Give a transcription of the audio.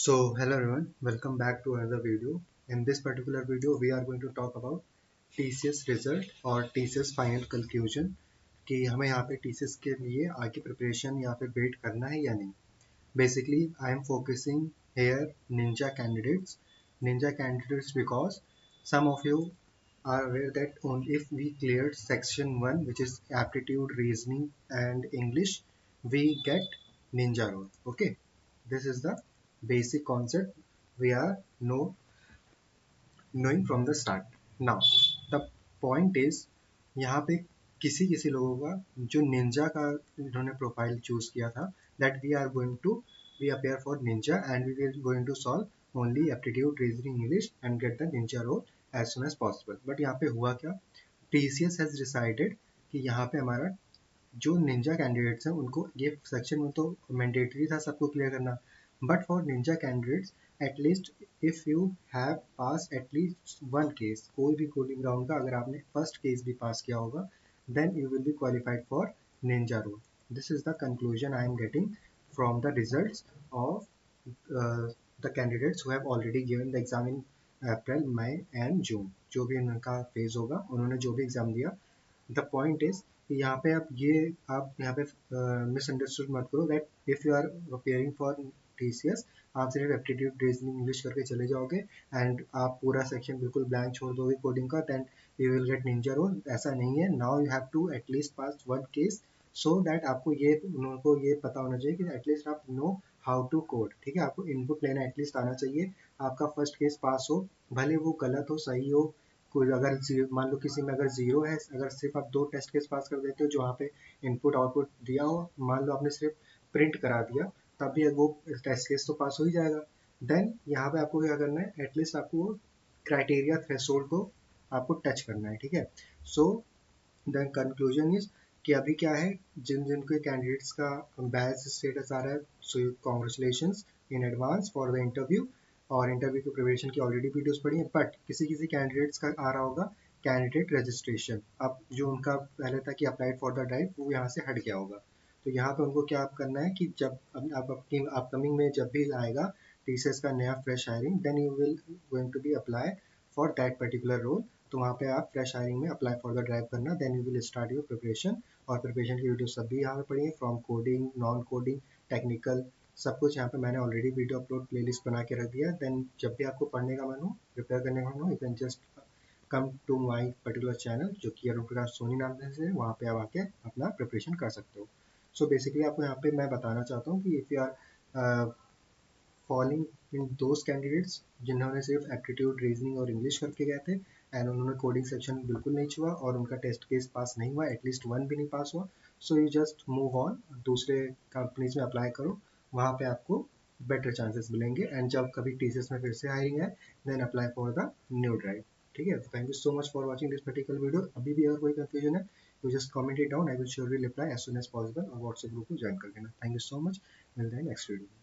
So hello everyone, welcome back to another video. In this particular video, we are going to talk about TCS result और TCS final conclusion कि हमें यहाँ पे TCS के लिए आगे preparation या फिर wait करना है या नहीं. Basically, I am focusing here ninja candidates because some of you are aware that only if we cleared section 1, which is aptitude, reasoning and English, we get ninja role. Okay, this is the basic concept we are knowing from the start. Now the point is यहाँ पे किसी किसी लोगों का जो Ninja का इन्होंने profile choose किया था that we appear for ninja and we will going to solve only aptitude reasoning English and get the ninja role as soon as possible. But यहाँ पे हुआ क्या, TCS has decided कि यहाँ पे हमारा जो निंजा कैंडिडेट्स हैं उनको ये सेक्शन में तो मैंडेटरी था सबको क्लियर करना, but for Ninja candidates at least if you have pass at least one case, कोई भी कोडिंग राउंड का अगर आपने फर्स्ट केस भी पास किया होगा then you will be qualified for ninja role. This is the conclusion I am getting from the results of the candidates who have already given the exam in April May and June. जो भी उनका phase होगा उन्होंने जो भी exam दिया, the point is कि यहाँ पे आप यहाँ पे मिसअंडरस्टूड मत करो that if you are appearing for TCS आप सिर्फ एप्टीट्यूड रीजनिंग इंग्लिश करके चले जाओगे एंड आप पूरा सेक्शन बिल्कुल ब्लैंक छोड़ दोगे कोडिंग का, then you will get ninja role. ऐसा नहीं है. Now you have to at least pass one case so that आपको उनको ये पता होना चाहिए कि एटलीस्ट आप नो हाउ टू कोड. ठीक है, आपको इनपुट लेना एटलीस्ट आना चाहिए. आपका फर्स्ट केस पास हो, भले वो गलत हो सही हो, कोई अगर मान लो किसी में अगर जीरो है, अगर सिर्फ आप दो टेस्ट केस पास कर देते हो जो वहाँ पे इनपुट आउटपुट दिया हो, मान लो आपने सिर्फ प्रिंट करा दिया, तब भी वो टेस्ट केस तो पास हो ही जाएगा. देन यहाँ पे आपको क्या करना है, एटलीस्ट आपको क्राइटेरिया थ्रेशोल्ड को आपको टच करना है. ठीक है, सो द कंक्लूजन इज कि अभी क्या है, जिन जिन के कैंडिडेट्स का बैच स्टेटस आ रहा है, so congratulation in advance for the interview. और इंटरव्यू की प्रिपरेशन की ऑलरेडी वीडियोस पड़ी हैं, बट किसी किसी कैंडिडेट्स का आ रहा होगा कैंडिडेट रजिस्ट्रेशन. अब जो उनका पहले था कि अप्लाइड फॉर द ड्राइव, वो यहाँ से हट गया होगा. तो यहाँ पे उनको क्या करना है कि जब अब आपकी अपकमिंग में जब भी आएगा TCS का नया fresh hiring, then you will going to be apply for that particular role. तो वहाँ पे आप फ्रेश हायरिंग में अप्लाई फॉर द ड्राइव करना, then you will start your preparation. और प्रिपरेशन की वीडियो सब भी यहाँ पे पड़ी है, from coding, non coding, technical, सब कुछ यहाँ पे मैंने ऑलरेडी वीडियो अपलोड प्लेलिस्ट बना के रख दिया. देन जब भी आपको पढ़ने का मन हो, प्रिपेयर करने का मन हो, you can just come to my particular channel जो कि अरुण प्रकाश सोनी नाम से है, वहाँ पे आप आके अपना प्रिपरेशन कर सकते हो. सो बेसिकली आपको यहाँ पे मैं बताना चाहता हूँ कि if you are following in those candidates जिन्होंने सिर्फ एप्टीट्यूड रीजनिंग और इंग्लिश करके गए थे एंड उन्होंने कोडिंग सेक्शन बिल्कुल नहीं छुआ और उनका टेस्ट केस पास नहीं हुआ, एटलीस्ट वन भी नहीं पास हुआ, so you just move on, दूसरे कंपनीज में अप्लाई करो, वहाँ पे आपको बेटर चांसेस मिलेंगे. एंड जब कभी TCS में फिर से हायरिंग है, then apply for the new drive. ठीक है, thank you so much for watching this particular video. अभी भी अगर कोई कंफ्यूजन है तो just comment it down, I will surely reply as soon as possible, और व्हाट्सएप ग्रुप को ज्वाइन कर लेना. थैंक यू सो मच, मिलते हैं नेक्स्ट वीडियो.